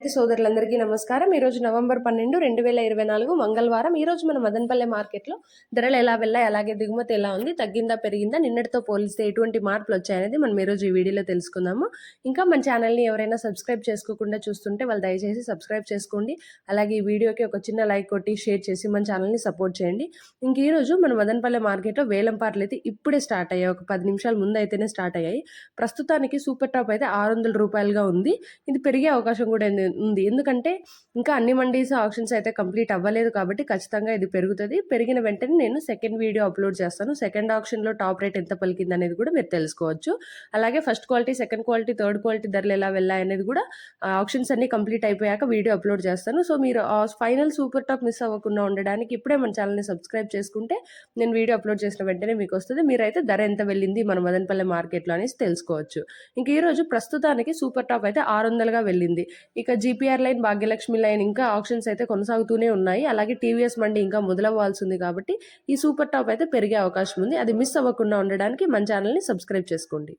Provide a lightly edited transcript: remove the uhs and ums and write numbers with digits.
సోదరులందరికీ నమస్కారం. ఈరోజు నవంబర్ 12, 2024 మంగళవారం. ఈరోజు మన మదనపల్లె మార్కెట్‌లో ధరలు ఎలా వెళ్ళాయి, అలాగే దిగుమతి ఎలా ఉంది, తగ్గిందా, పెరిగిందా, నిన్నటితో పోలిస్తే ఎటువంటి మార్పులు వచ్చాయనేది మనం ఈరోజు ఈ వీడియోలో తెలుసుకుందాము. ఇంకా మన ఛానల్‌ని ఎవరైనా సబ్స్క్రైబ్ చేసుకోకుండా చూస్తుంటే వాళ్ళు దయచేసి సబ్స్క్రైబ్ చేసుకోండి. అలాగే ఈ వీడియోకి ఒక చిన్న లైక్ కొట్టి షేర్ చేసి మన ఛానల్‌ని సపోర్ట్ చేయండి. ఇంక ఈరోజు మన మదనపల్లె మార్కెట్‌లో వేలం పాటలు అయితే ఇప్పుడే స్టార్ట్ అయ్యాయి. ఒక 10 నిమిషాల ముందు అయితేనే స్టార్ట్ అయ్యాయి. ప్రస్తుతానికి సూపర్ టాప్ అయితే ₹600 ఉంది. ఇది పెరిగే అవకాశం కూడా ఉంది. ఎందుకంటే ఇంకా అన్ని మండీస్ ఆప్షన్స్ అయితే కంప్లీట్ అవ్వలేదు కాబట్టి ఖచ్చితంగా ఇది పెరుగుతుంది. పెరిగిన వెంటనే నేను సెకండ్ వీడియో అప్లోడ్ చేస్తాను. సెకండ్ ఆప్షన్‌లో టాప్ రేట్ ఎంత పలికింది అనేది కూడా మీరు తెలుసుకోవచ్చు. అలాగే first quality, second quality, third quality ధరలు ఎలా వెళ్ళాయనేది కూడా ఆప్షన్స్ అన్ని కంప్లీట్ అయిపోయాక వీడియో అప్లోడ్ చేస్తాను. సో మీరు ఫైనల్ సూపర్ టాప్ మిస్ అవ్వకుండా ఉండడానికి ఇప్పుడే మన ఛానల్‌ని సబ్స్క్రైబ్ చేసుకుంటే నేను వీడియో అప్లోడ్ చేసిన వెంటనే మీకు వస్తుంది. మీరైతే ధర ఎంత వెళ్ళింది మన మదనపల్లె మార్కెట్‌లో అనేసి తెలుసుకోవచ్చు. ఇంక ఈరోజు ప్రస్తుతానికి సూపర్ టాప్ అయితే 600గా వెళ్ళింది. ఇక జీపీఆర్ లైన్, భాగ్యలక్ష్మి లైన్ ఇంకా ఆప్షన్స్ అయితే కొనసాగుతూనే ఉన్నాయి. అలాగే టీవీఎస్ మండి ఇంకా మొదలవ్వాల్సి ఉంది కాబట్టి ఈ సూపర్ టాప్ అయితే పెరిగే అవకాశం ఉంది. అది మిస్ అవ్వకుండా ఉండడానికి మన ఛానల్‌ని సబ్స్క్రైబ్ చేసుకోండి.